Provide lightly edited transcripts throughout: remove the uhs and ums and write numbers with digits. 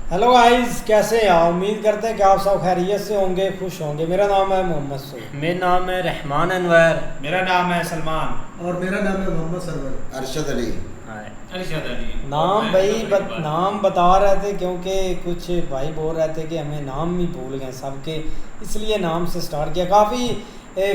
Hello guys, कैसे हैं आप? उम्मीद करते हैं कि आप सब खैरियत से होंगे, खुश होंगे। मेरा नाम है मोहम्मद सईद। मेरा नाम है रहमान अनवर। मेरा नाम है सलमान। और मेरा नाम है मोहम्मद सरवर। अरशद अली। अरशद अली। नाम नाम बता रहे थे क्योंकि कुछ भाई बोल रहे थे कि हमें नाम ही भूल गए सबके, इसलिए नाम से स्टार्ट किया। काफ़ी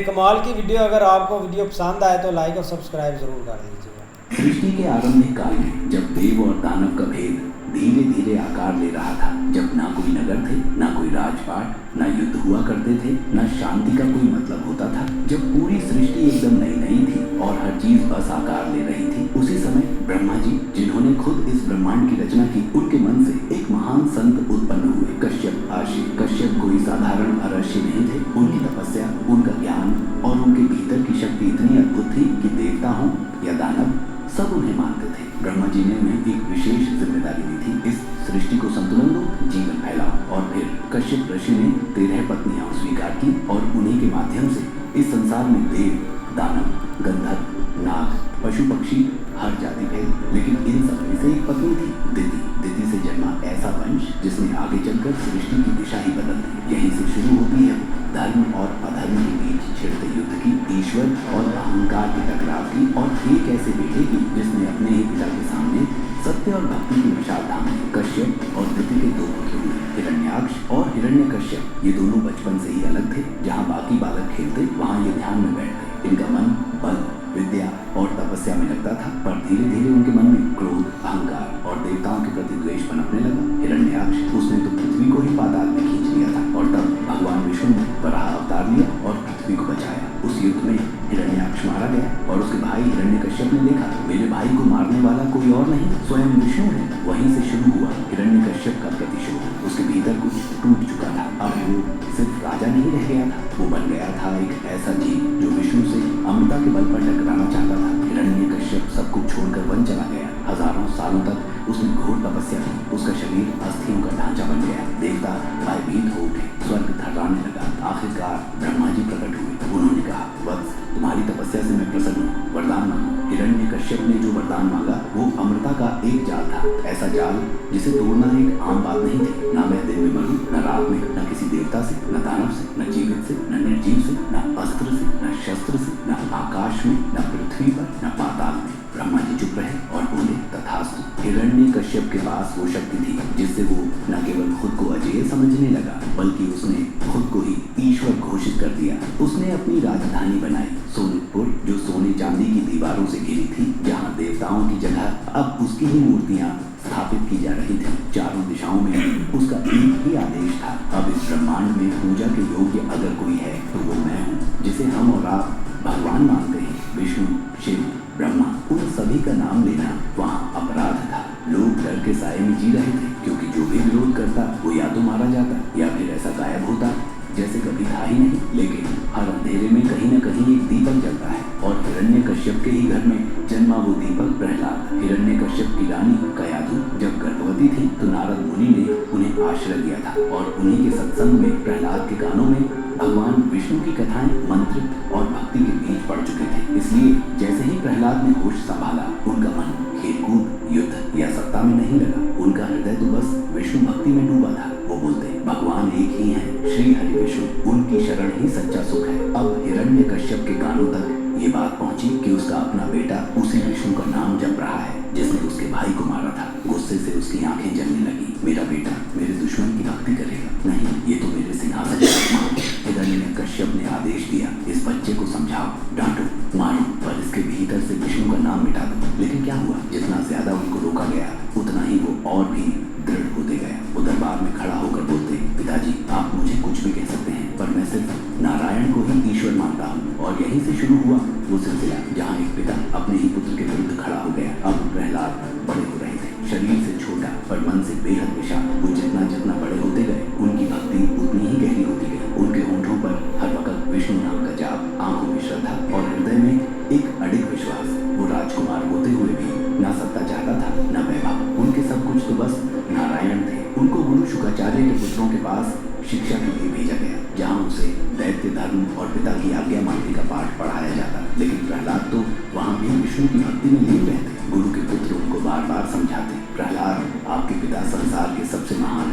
कमाल की वीडियो। अगर आपको वीडियो पसंद आए तो लाइक और सब्सक्राइब ज़रूर कर दीजिएगा। सृष्टि के आरंभिक काल में जब देव और दानव का भेद धीरे धीरे आकार ले रहा था, जब ना कोई नगर थे, ना कोई राजपाट, ना युद्ध हुआ करते थे, ना शांति का कोई मतलब होता था, जब पूरी सृष्टि एकदम नई नई थी और हर चीज बस आकार ले रही थी, उसी समय ब्रह्मा जी, जिन्होंने खुद इस ब्रह्मांड की रचना की, उनके मन से एक महान संत उत्पन्न हुए, कश्यप आशी। कश्यप कोई साधारण अरष्य नहीं थे। उनकी तपस्या, उनका ज्ञान और उनके भीतर की शक्ति इतनी अद्भुत थी कि देवता हो या दानव सब उन्हें मानते थे। ब्रह्मा जी ने उन्हें एक विशेष जिम्मेदारी दी थी, इस सृष्टि को संतुलन दो, जीवन फैलाओ। और फिर कश्यप ऋषि ने 13 पत्नियां स्वीकार की और उन्हीं के माध्यम से इस संसार में देव, दानव, गंधर्व, नाग, पशु पक्षी हर जाति फैली। लेकिन इन सब में से एक पत्नी थी, दिति। दिति से जन्मा ऐसा वंश जिसने आगे चलकर सृष्टि की दिशा ही बदल दी। यहीं से शुरू होती है धर्म और अधर्म के बीच छिड़ते युद्ध की, ईश्वर और अहंकार के टकराव की, और एक ऐसे बेटे की जिसने अपने ही पिता के सामने सत्य और भक्ति की मिसाल थामी। कश्यप और दिति के दो पुत्र हुए, हिरण्याक्ष और हिरण्यकश्यप। ये दोनों बचपन से ही अलग थे। जहाँ बाकी बालक खेलते, वहाँ ये ध्यान में बैठते। इनका मन बल, विद्या और तपस्या में लगता था, पर धीरे धीरे उनके मन में क्रोध, अहंकार और देवताओं के प्रति द्वेष पनपने लगा। हिरण्याक्ष, उसने तो पृथ्वी को ही पाताल में खींच लिया था, और तब भगवान विष्णु ने वराह अवतार लिया और पृथ्वी को बचाया। उस युद्ध में हिरण्याक्ष मारा गया और उसके भाई हिरण्यकश्यप ने देखा, मेरे भाई को मारने वाला कोई और नहीं, स्वयं विष्णु है। वहीं से शुरू हुआ हिरण्यकश्यप का प्रतिशोध। उसके भीतर कुछ टूट चुका था। अब वो सिर्फ राजा नहीं रह गया था, वो बन गया था एक ऐसा जीव जो विष्णु से अमृता के बल पर टकराना चाहता था। हिरण्यकश्यप सब कुछ छोड़कर वन चला गया। हजारों सालों तक उसने घोर तपस्या की। उसका शरीर अस्थियों का ढांचा बन गया। देवता भयभीत हो उठे, स्वर्ग थर्राने लगा। आखिरकार ब्रह्मा जी प्रकट हुए। उन्होंने कहा, वत्स, तुम्हारी तपस्या से मैं प्रसन्न हूँ, वरदान मांगो। हिरण्यकश्यप ने जो वरदान मांगा वो अमृता का एक जाल था, ऐसा जाल जिसे तोड़ना एक आम बात नहीं थी। ना मैं दिन में मरूं, न रात में, न किसी देवता से, न दानव से, न जीवित से, न निर्जीव से, न अस्त्र से, न शस्त्र से, न आकाश में, न पृथ्वी पर, न पाताल में। ब्रह्मा जी चुप रहे और बोले, तथास्तु। हिरण्यकश्यप के पास वो शक्ति थी जिससे वो न केवल खुद को अजेय समझने लगा, बल्कि उसने खुद को ही ईश्वर घोषित कर दिया। उसने अपनी राजधानी बनाई, सोनितपुर, जो सोने चांदी की दीवारों से घिरी थी, जहाँ देवताओं की जगह अब उसकी ही मूर्तियाँ स्थापित की जा रही थी। चारों दिशाओं में उसका एक ही आदेश था, अब इस ब्रह्मांड में पूजा के योग्य अगर कोई है तो वो मैं हूँ, जिसे हम और आप भगवान मानते हैं। विष्णु, शिव, ब्रह्मा, उन सभी का नाम लेना वहाँ अपराध था। लोग डर के साए में जी रहे थे, क्योंकि जो भी विरोध करता वो या तो मारा जाता या फिर ऐसा गायब होता जैसे कभी था ही नहीं। लेकिन हर अंधेरे में कहीं न कहीं एक दीपक जलता है, और हिरण्यकश्यप के ही घर में जन्मा वो दीपक प्रहलाद। हिरण्यकश्यप की रानी कयाधु जब गर्भवती थी तो नारद मुनि ने उन्हें आश्रय दिया था, और उन्हीं के सत्संग में प्रहलाद के कानों में भगवान विष्णु की कथाएं मंत्र और भक्ति के बीज पड़ चुके थे। इसलिए जैसे ही प्रहलाद ने होश संभाला, उनका मन खेलकूद, युद्ध या सत्ता में नहीं लगा। उनका हृदय तो बस विष्णु भक्ति में डूबा था। वो बोलते, भगवान एक ही हैं, श्री हरि विष्णु, उनकी शरण ही सच्चा सुख है। अब हिरण्यकश्यप के कानों तक ये बात पहुंची कि उसका अपना बेटा उसी विष्णु का नाम जप रहा है जिसने उसके भाई को मारा था। गुस्से से उसकी आंखें जलने लगी। मेरा बेटा मेरे दुश्मन की भक्ति करेगा? नहीं, ये तो मेरे सिंहासन का अपमान है। हिरण्यकश्यप ने आदेश दिया, इस बच्चे को समझाओ, डांटो, मारो, पर इसके भीतर से विष्णु का नाम मिटा दो। लेकिन क्या हुआ, जितना ज्यादा उनको रोका गया उतना ही वो और भी दृढ़ होते गए। वो दरबार में खड़ा होकर बोलते, पिताजी, आप मुझे कुछ भी कह सकते हैं, पर मैं सिर्फ नारायण को ही ईश्वर मानता हूँ। और यहीं से शुरू हुआ वो सिलसिला जहाँ एक पिता अपने ही पुत्र के विरुद्ध खड़ा हो गया। अब प्रहलाद बड़े हो रहे थे, शरीर से छोटा पर मन से बेहद विशाल। वो जितना जितना बड़े होते गए, उनकी भक्ति उतनी ही गहरी होती गई। उनके होंठों पर हर वक्त विष्णु नाम का जाप, आंखों में श्रद्धा और हृदय में एक अडिग विश्वास। वो राजकुमार होते हुए भी ना सत्ता चाहता था, ना वैभव। उनके सब कुछ तो बस नारायण थे। उनको गुरु शुक्राचार्य के पुत्रों के पास शिक्षा के लिए भेजा गया, जहाँ उसे दैत्य धर्म और पिता की आज्ञा मानने का पाठ पढ़ाया जाता। लेकिन प्रहलाद तो वहाँ भी विष्णु की भक्ति में लीन रहते। गुरु के पुत्र उनको बार बार समझाते, प्रहलाद, आपके पिता संसार के सबसे महान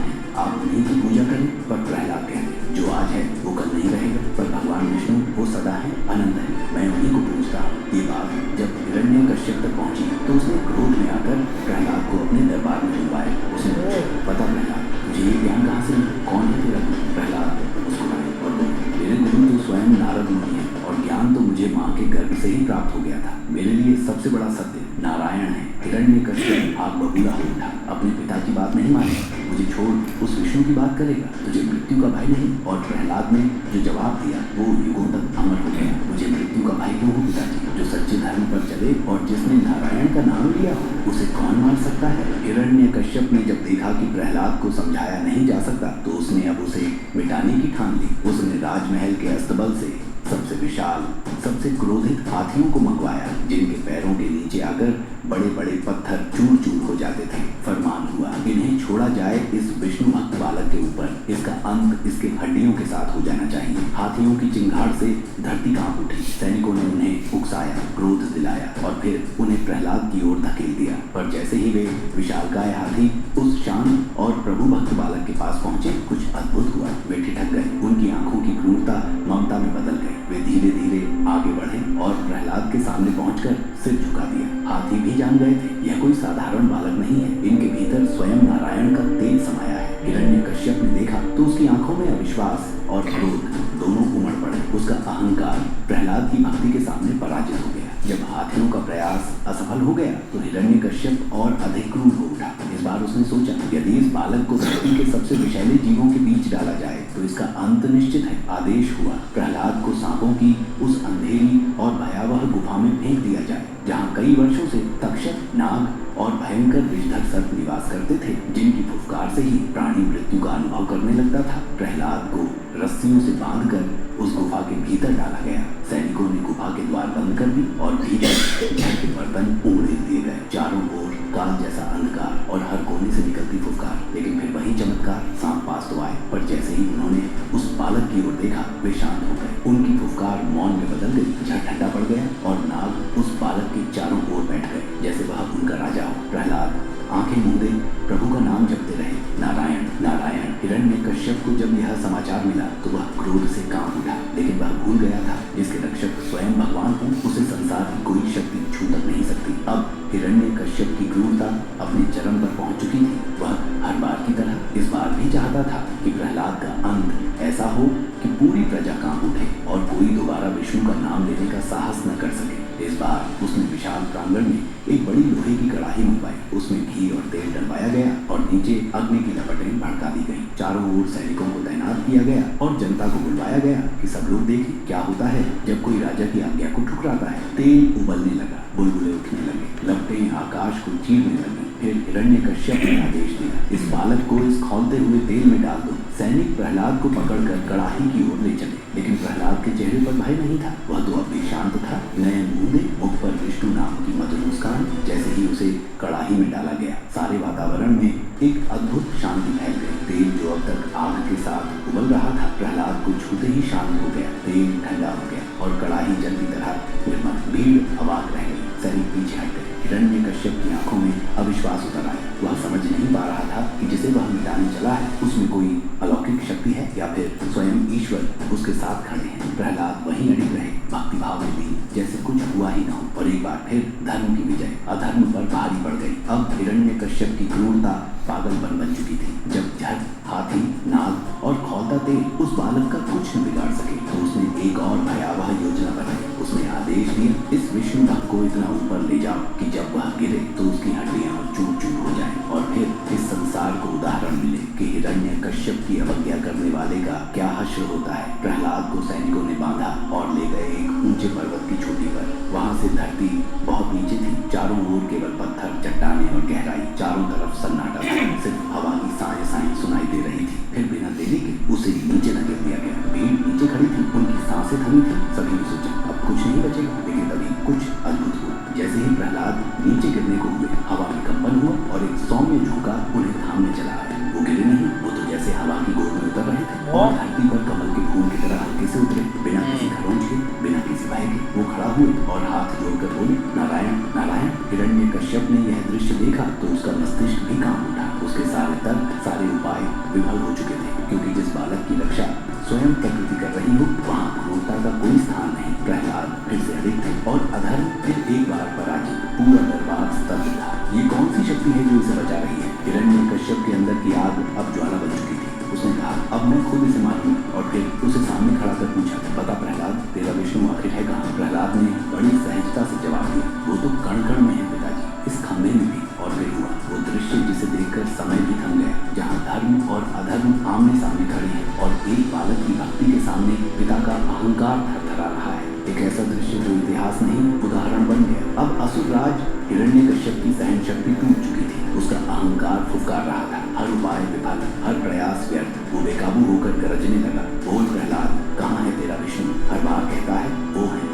आग बबूला हो उठा। अपने पिता की बात नहीं मानी, मुझे छोड़ उस विष्णु की बात करेगा, तुझे मृत्यु का भय नहीं। और प्रहलाद ने जो जवाब दिया वो युगों तक अमर हो गया। मुझे मृत्यु का भय क्यों हो पिताजी? जो सच्चे धर्म पर चले और जिसने नारायण का नाम लिया हो उसे कौन मार सकता है? हिरण्यकश्यप ने जब देखा कि प्रहलाद को समझाया नहीं जा सकता तो उसने अब उसे मिटाने की ठान ली। उसने राजमहल के अस्तबल से सबसे विशाल, सबसे क्रोधित हाथियों को मंगवाया, जिनके पैरों के नीचे आकर बड़े बड़े पत्थर चूर चूर हो जाते थे। फरमान हुआ, इन्हें छोड़ा जाए इस विष्णु भक्त बालक के ऊपर। इसका अंत इसके हड्डियों के साथ हो जाना चाहिए। हाथियों की चिंगार से धरती कांप उठी। सैनिकों ने उन्हें उकसाया, क्रोध दिलाया और फिर उन्हें प्रहलाद की ओर धकेल दिया। पर जैसे ही वे विशालकाय हाथी उस शांत और प्रभु भक्त बालक के पास पहुंचे, कुछ अद्भुत हुआ। वे ठिठक गए। उनकी आंखों की क्रूरता ममता में बदल गई। वे धीरे धीरे आगे बढ़े और प्रहलाद के सामने पहुंचकर सिर झुका दिया। हाथी भी जान गए थे यह कोई साधारण बालक नहीं है, इनके भीतर स्वयं नारायण का तेज समाया है। हिरण्यकश्यप ने देखा तो उसकी आंखों में अविश्वास और क्रोध दोनों उमड़ पड़े। उसका अहंकार प्रहलाद की भक्ति के सामने पराजित हो गया। जब हाथियों का प्रयास असफल हो गया तो हिरण्यकश्यप और अधिक क्रूर हो उठा। इस बार उसने सोचा, यदि इस बालक को धरती के सबसे विषैले जीवों के बीच डाला जाए तो इसका अंत निश्चित है। आदेश हुआ, प्रहलाद को सांपों की उस अंधेरी और भयावह गुफा में फेंक दिया जाए, जहाँ कई वर्षों से तक्षक, नाग और भयंकर विषधर सर्प निवास करते थे, जिनकी फुफकार से ही प्राणी मृत्यु का अनुभव करने लगता था। प्रहलाद को रस्सियों से बांधकर उस गुफा के भीतर डाला गया। सैनिकों ने गुफा के द्वार बंद कर दी और भीतर जल के बर्तन उड़े दिए गए। चारों ओर काल जैसा अंधकार और हर कोने से निकलती फुफकार। लेकिन फिर वही चमत्कार, सांप पास तो आए, पर जैसे ही उन्होंने उस बालक की ओर देखा वे शांत हो गए। उनकी फुफकार मौन में बदल गई। झट ठंडा पड़ गया और नाग उस बालक के चारों ओर बैठ गए, जैसे वह उनका राजा हो। प्रहलाद आंखें मूंदे प्रभु का नाम जपते रहे, नारायण नारायण। हिरण्यकश्यप को जब यह समाचार मिला तो वह क्रोध से कांप उठा, लेकिन वह भूल गया था जिसके रक्षक स्वयं भगवान हो उसे संसार की कोई शक्ति छू तक नहीं सकती। अब हिरण्यकश्यप की क्रूरता अपने चरम पर पहुंच चुकी थी। वह हर बार की तरह इस बार भी चाहता था कि प्रहलाद का अंत ऐसा हो कि पूरी प्रजा कांप उठे और कोई दोबारा विष्णु का नाम लेने का साहस न कर सके। इस बार उसने विशाल प्रांगण में एक बड़ी लोहे की कड़ाही मंगवाई। उसमें घी और तेल डलवाया गया और नीचे अग्नि की लपटें भड़का दी गई। चारों ओर सैनिकों को तैनात किया गया और जनता को बुलवाया गया कि सब लोग देखें क्या होता है जब कोई राजा की आज्ञा को ठुकराता है। तेल उबलने लगा, बुलबुले उठने लगे, लपटें आकाश को चीरने लगी। फिर हिरण्यकश्यप ने आदेश दिया, इस बालक को इस खौलते हुए तेल में डाल दो। सैनिक प्रहलाद को पकड़कर कड़ाही की ओर ले चले, लेकिन प्रहलाद के चेहरे पर भय नहीं था। वह तो अब भी शांत था, नयन मूंदे, मुख पर विष्णु नाम की मधुर मुस्कान। जैसे ही उसे कड़ाही में डाला गया, सारे वातावरण में एक अद्भुत शांति फैल गई। तेल जो अब तक आग के साथ उबल रहा था, प्रहलाद को छूते ही शांत हो गया। तेल ठंडा हो गया और कड़ाही जल की तरह निर्मल। भीड़ अवाक रह गई, सैनिक पीछे हट गए। हिरण्यकश्यप की आंखों में अविश्वास उतर आया। वह समझ नहीं पा रहा था कि जिसे वह मिटाने चला है उसमें कोई अलौकिक शक्ति है या फिर स्वयं ईश्वर उसके साथ खड़े हैं। प्रहलाद वहीं अड़िग रहे, भक्तिभाव में भी जैसे कुछ हुआ ही न हो। और एक बार फिर धर्म की विजय अधर्म पर भारी पड़ गई। अब हिरण्यकश्यप की क्रूरता पागलपन बन चुकी थी। जब झट हाथी, नाग और खौलता तेल उस बालक का कुछ न बिगाड़ सके तो उसने एक और भयावह योजना बनाई। उसने आदेश दिया, इस विष्णु भक्त को इतना ऊपर ले जाओ कि जब वह गिरे तो उसकी हड्डियां चूर चूर हो जाएं और फिर इस संसार को उदाहरण मिले कि हिरण्यकश्यप की अवज्ञा करने वाले का क्या हश्र होता है। प्रहलाद को सैनिकों ने बांधा और ले गए एक ऊंचे पर्वत की चोटी पर। वहां से धरती बहुत नीचे थी, चारों ओर केवल पत्थर, चट्टानें और गहराई। चारों तरफ सन्नाटा था, सिर्फ हवा की साए साए सुनाई दे रही थी। फिर बिना देरी के उसे नीचे धकेल दिया गया। भीड़ नीचे खड़ी थी, उनकी सांसें थमी थी। सभी ने सोचा अब कुछ नहीं बचेगा, लेकिन तभी कुछ अद्भुत हुआ। जैसे ही प्रहलाद नीचे गिरने को हुए, हवा में कंपन हुआ और एक सौम्य झोंका उन्हें थामने चला आया। वो गिरे नहीं, वो तो जैसे हवा की गोद में उतर रहे थे और धरती पर कमल के फूल की तरह हल्के से उतरे, बिना किसी खरोंच के, बिना किसी भय के। वो खड़ा हुए और हाथ जोड़कर बोले, नारायण नारायण। हिरण्यकश्यप ने यह दृश्य देखा तो उसका मस्तिष्क भी कांप उठा। उसके सारे तर्क, सारे उपाय विफल हो चुके थे, क्योंकि जिस बालक की रक्षा स्वयं प्रकृति कर रही हो वहाँ क्रूरता का कोई स्थान नहीं। प्रहलाद फिर से अड़िग थे और अधर्म फिर एक बार पराजित। पूरा दरबार स्तब्ध था। ये कौन सी शक्ति है जो इसे बचा रही है? हिरण्यकश्यप के अंदर की आग अब ज्वाला बन चुकी थी। उसने कहा, अब मैं खुद इसे मारूंगा। और फिर उसे सामने खड़ा कर पूछा, बता प्रहलाद, तेरा विष्णु आखिर है कहाँ? प्रहलाद ने बड़ी सहजता से जवाब दिया, वो तो कण कण में है पिताजी, इस खंभे में भी और फिर हुआ वो दृश्य जिसे देखकर समय भी थम गया, जहाँ धर्म और अधर्म आमने सामने खड़े हैं और एक बालक की भक्ति के सामने पिता का अहंकार थरथरा रहा है। एक ऐसा दृश्य जो इतिहास नहीं उदाहरण बन गया। अब असुर राज हिरण्यकश्यप की सहन शक्ति टूट चुकी थी। उसका अहंकार फुफकार रहा था, हर उपाय विफल, हर प्रयास व्यर्थ। वो बेकाबू होकर गरजने लगा, बोल प्रहलाद, कहाँ है तेरा विष्णु? हर बार कहता है वो है,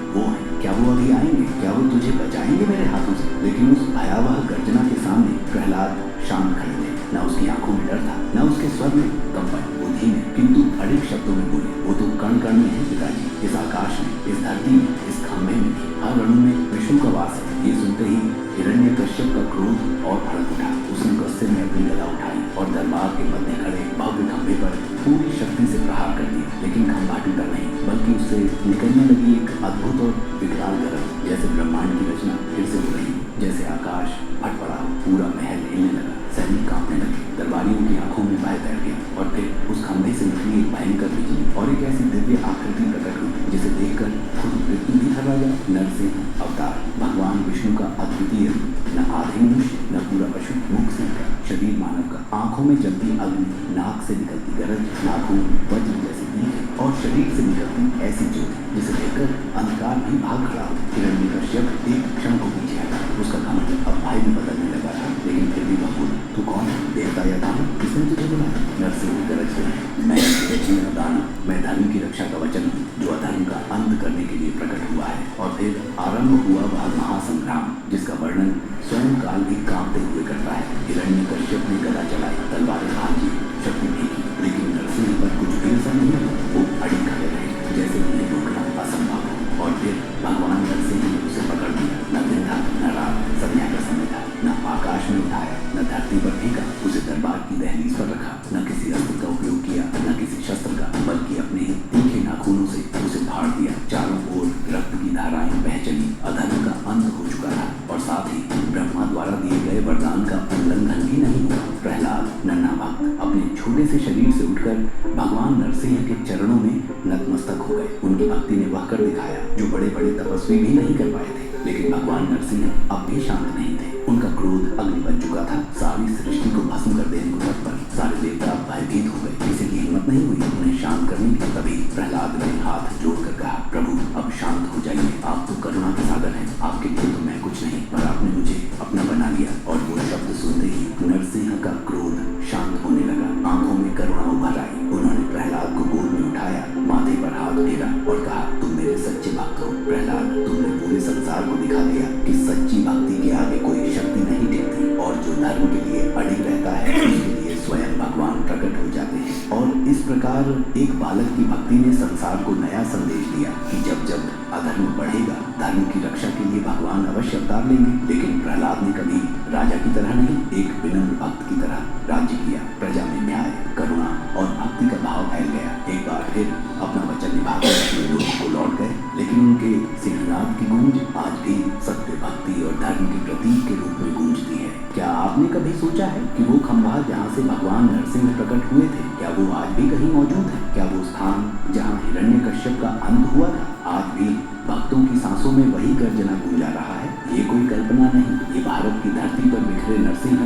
क्या वो अभी आएंगे? क्या वो तुझे बचाएंगे मेरे हाथों से? लेकिन उस भयावह गर्जना के सामने प्रहलाद शांत खड़े थे। न उसकी आंखों में डर था, न उसके स्वर में कंपन। वो धीमे किंतु अड़िग शब्दों में बोले, वो तो कण कण में है पिताजी, इस आकाश में, इस धरती में, इस खंभे में भी, हर अणु में विष्णु का वास है। ये सुनते ही हिरण्यकश्यप का क्रोध और भड़क उठा। उसने गुस्से में अपनी गदा उठाई और दरबार के मध्य खड़े भव्य खंभे पर पूरी शक्ति से प्रहार कर दिया। लेकिन खंभा टूटा नहीं, बल्कि उससे निकलने लगी एक अद्भुत और विकराल गरज, जैसे ब्रह्मांड की रचना फिर से हो रही, जैसे आकाश फट पड़ा, पूरा महल हिलने लगा, सैनिक कांपने लगे, दरबारियों की आंखों में भय तैर गया। और फिर उस खंभे से निकली एक भयंकर बिजली और एक ऐसी दिव्य आकृति प्रकट हुई जिसे देखकर खुद मृत्यु भी थर्रा गया। नरसिंह अवतार, भगवान विष्णु का अद्वितीय, न आधे मनुष्य न पूरा पशु, मुख से शरीर मानव का, आंखों में जलती अग्नि, नाक से निकलती गरज, नाखून वज्र जैसी तीख और शरीर से निकलती ऐसी ज्योति जिसे देखकर अंधकार भी भाग खड़ा हो। हिरण्यकश्यप एक क्षण को पीछे हटा। उसका घमंड अब भय में बदलने लगा था, लेकिन फिर भी वह बोला, तू कौन है? देवता या दानव? किसने तुझे बुलाया? नरसिंह गरज गए, मैं दानव, मैं धर्म की रक्षा का वचन हूँ जो अधर्म का अंत करने के लिए प्रकट हुआ है। और फिर आरंभ हुआ वह महासंग्राम जिसका वर्णन स्वयं काल भी कांपते हुए करता है। हिरण्यकश्यप ने गदा चलाई, तलवारें भांजी, शक्ति फेंकी, लेकिन नरसिंह पर कुछ भी असर नहीं हुआ। वो अड़ी खड़े रहे, जैसे उन्हें रोकना असंभव हो। और फिर भगवान नरसिंह ने उसे पकड़ लिया। न दिन था, न रात, संध्या का समय था। न आकाश में उठाया, न धरती पर फेंका, उसे दरबार की दहलीज पर रखा। न किसी अस्त्र का उपयोग किया, न किसी शस्त्र का, बल्कि अपने तीखे नाखूनों से उसे फाड़ दिया। चारों ओर रक्त की धाराएं बह चली। अधर्म का अंत हो चुका था और साथ ही ब्रह्मा द्वारा दिए गए वरदान का उल्लंघन भी नहीं हुआ। प्रहलाद, नन्हा भक्त, अपने छोटे से शरीर से उठकर भगवान नरसिंह के चरणों में नतमस्तक हो गए। उनकी भक्ति ने वह कर दिखाया जो बड़े बड़े तपस्वी भी नहीं कर पाए थे। लेकिन भगवान नरसिंह अब भी शांत नहीं थे। उनका क्रोध अग्नि बन चुका था, सारी सृष्टि को भस्म कर देने को तत्पर। सारे देवता भयभीत हो गए, किसी की हिम्मत नहीं हुई उन्हें शांत करने की। तभी प्रहलाद ने हाथ जोड़कर कहा, प्रभु अब शांत हो जाइए, आप तो करुणा के सागर हैं, आपके लिए तो मैं कुछ नहीं, पर आपने मुझे अपना बना लिया। और वो शब्द सुनते ही नरसिंह का क्रोध शांत होने लगा, आंखों में करुणा उभर आई। उन्होंने प्रहलाद को गोद में उठाया, माथे पर हाथ फेरा और कहा, तुम मेरे सच्चे भक्त हो प्रहलाद, तुमने पूरे संसार को दिखा दिया कि सच्ची भक्ति के आगे कोई शक्ति नहीं टिकती और जो धर्म के लिए अड़िग रहता है उसके लिए स्वयं भगवान प्रकट हो जाते हैं। और इस प्रकार एक बालक की भक्ति ने संसार को नया संदेश दिया कि जब जब अधर्म बढ़ेगा, धर्म की रक्षा के लिए भगवान अवश्य अवतार लेंगे। लेकिन प्रहलाद ने कभी राजा की तरह नहीं, एक विनम्र भक्त की तरह राज्य किया। प्रजा में न्याय, करुणा और भक्ति का भाव फैल गया। एक बार फिर अपना वचन निभाकर अपने लोगों को लौट गए, लेकिन उनके सिंहनाद की गूंज आज भी सत्य, भक्ति और धर्म के प्रतीक के रूप में गूंजती है। क्या आपने कभी सोचा है कि वो खंभा जहाँ से भगवान नरसिंह प्रकट हुए थे, क्या वो आज भी कहीं मौजूद है? क्या वो स्थान जहाँ हिरण्यकश्यप का अंत हुआ था आज भी भक्तों की सांसों में वही गर्जना गूंजा रहा है? ये कोई कल्पना नहीं, ये भारत की धरती पर बिखरे नरसिंह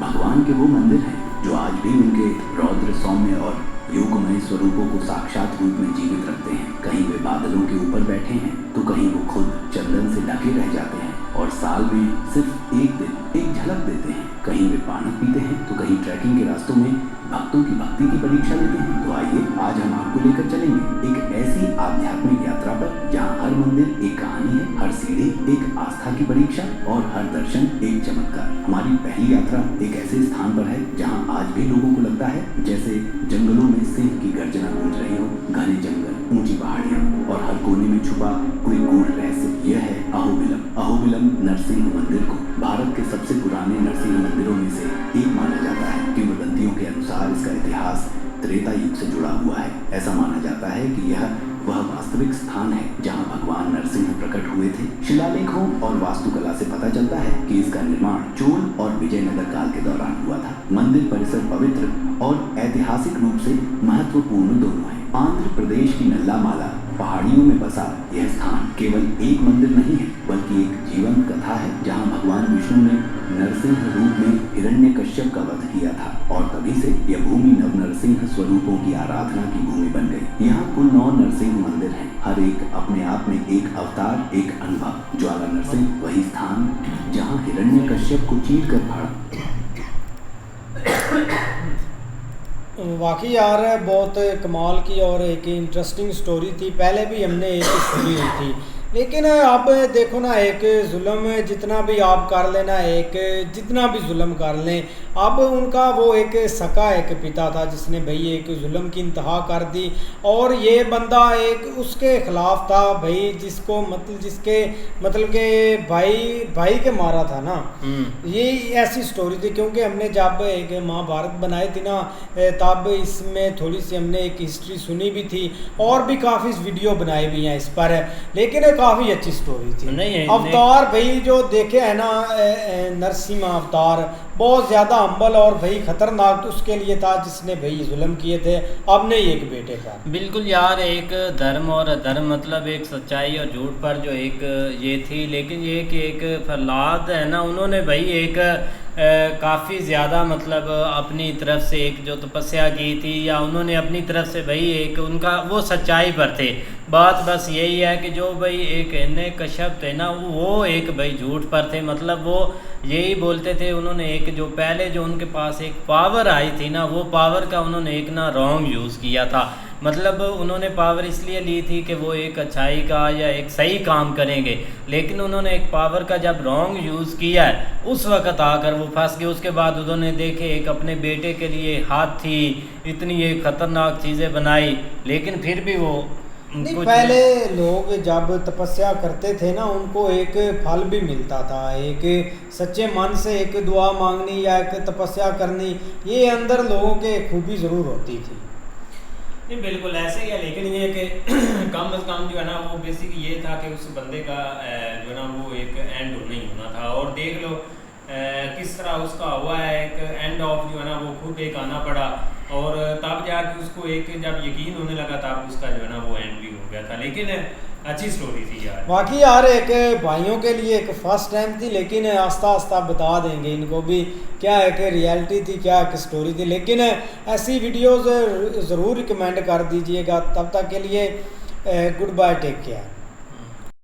भगवान के वो मंदिर हैं जो आज भी उनके रौद्र, सौम्य और योगमय स्वरूपों को साक्षात रूप में जीवित रखते हैं। कहीं वे बादलों के ऊपर बैठे हैं तो कहीं वो खुद चंदन से ढके रह जाते हैं और साल में सिर्फ एक दिन एक झलक देते हैं। कहीं वे पानक पीते हैं तो कहीं ट्रैकिंग के रास्तों में भक्तों की भक्ति की परीक्षा लेते हैं। तो आइए आज हम आपको लेकर चलेंगे एक ऐसी आध्यात्मिक यात्रा पर जहाँ हर मंदिर एक कहानी है, हर सीढ़ी एक आस्था की परीक्षा और हर दर्शन एक चमत्कार। हमारी पहली यात्रा एक ऐसे स्थान पर है जहाँ आज भी लोगों को लगता है जैसे जंगलों में सिंह की गर्जना गूंज रही हो। घने जंगल, ऊंची पहाड़ियाँ और हर कोने में छुपा कोई गूढ़ रहस्य। यह है अहोबिलम। अहोबिलम नरसिंह मंदिर को भारत के सबसे पुराने नरसिंह मंदिरों में से एक माना जाता है। किंवदंतियों के अनुसार इसका इतिहास त्रेता युग से जुड़ा हुआ है। ऐसा माना जाता है कि यह वह वास्तविक स्थान है जहां भगवान नरसिंह प्रकट हुए थे। शिलालेखों और वास्तुकला से पता चलता है कि इसका निर्माण चोल और विजयनगर काल के दौरान हुआ था। मंदिर परिसर पवित्र और ऐतिहासिक रूप से महत्वपूर्ण दोनों है। आंध्र प्रदेश की नल्लामाला पहाड़ियों में बसा यह स्थान केवल एक मंदिर नहीं है, बल्कि एक जीवंत कथा है जहाँ भगवान विष्णु ने नरसिंह रूप में हिरण्यकश्यप का वध किया था और तभी से यह भूमि नव नरसिंह स्वरूपों की आराधना की भूमि बन गई। यहाँ कुल 9 नरसिंह मंदिर हैं, हर एक अपने आप में एक अवतार, एक अनुभव। ज्वाला नरसिंह वही स्थान जहाँ हिरण्यकश्यप को चीर कर फाड़ा। वाकई यार बहुत कमाल की और एक इंटरेस्टिंग स्टोरी थी। पहले भी हमने एक स्टोरी हुई थी, लेकिन अब देखो ना, एक जुल्म जितना भी आप कर लेना, एक जितना भी जुल्म कर लें, अब उनका वो एक सका एक पिता था जिसने भाई एक जुल्म की इंतहा कर दी, और ये बंदा एक उसके ख़िलाफ़ था भाई, जिसको जिसके मतलब के भाई के मारा था ना। ये ऐसी स्टोरी थी, क्योंकि हमने जब एक महाभारत बनाई थी ना, तब इसमें थोड़ी सी हमने एक हिस्ट्री सुनी भी थी और भी काफ़ी वीडियो बनाई भी हैं इस पर, लेकिन काफ़ी अच्छी स्टोरी थी। अवतार भाई जो देखे है ना, नरसिंह अवतार बहुत ज़्यादा हम्बल और भाई ख़तरनाक उसके लिए था जिसने भाई जुल्म किए थे अब नहीं एक बेटे पर। बिल्कुल यार, एक धर्म और अधर्म मतलब एक सच्चाई और झूठ पर जो एक ये थी, लेकिन ये कि एक प्रहलाद है ना, उन्होंने भाई एक काफ़ी ज़्यादा मतलब अपनी तरफ से एक जो तपस्या की थी, या उन्होंने अपनी तरफ से भाई एक उनका वो सच्चाई पर थे। बात बस यही है कि जो भाई एक हिरण्यकश्यप थे ना, वो एक भाई झूठ पर थे। मतलब वो यही बोलते थे, उन्होंने एक जो पहले जो उनके पास एक पावर आई थी ना, वो पावर का उन्होंने एक ना रॉन्ग यूज़ किया था। मतलब उन्होंने पावर इसलिए ली थी कि वो एक अच्छाई का या एक सही काम करेंगे, लेकिन उन्होंने एक पावर का जब रॉन्ग यूज़ किया है, उस वक़्त आकर वो फंस गए। उसके बाद उन्होंने देखे एक अपने बेटे के लिए हाथी इतनी एक ख़तरनाक चीज़ें बनाई, लेकिन फिर भी वो नहीं, पहले लोग जब तपस्या करते थे ना, उनको एक फल भी मिलता था, एक सच्चे मन से एक दुआ मांगनी या एक तपस्या करनी, ये अंदर लोगों के खूबी ज़रूर होती थी। नहीं बिल्कुल ऐसे ही है, लेकिन ये कि कम अज़ कम जो है ना, वो बेसिक ये था कि उस बंदे का जो है ना वो एक एंड नहीं होना था। और देख लो किस तरह उसका हुआ है, एक एंड ऑफ जो है ना वो खुद एक आना पड़ा, और तब जाके उसको एक जब यकीन होने लगा तब उसका जो है ना वो एंड भी हो गया था। लेकिन अच्छी स्टोरी थी यार, बाकी यार एक भाइयों के लिए एक फर्स्ट टाइम थी, लेकिन आस्ता आस्ता बता देंगे इनको भी क्या है कि रियलिटी थी, क्या एक स्टोरी थी। लेकिन ऐसी वीडियोज़ ज़रूर रिकमेंड कर दीजिएगा। तब तक के लिए गुड बाय, टेक केयर।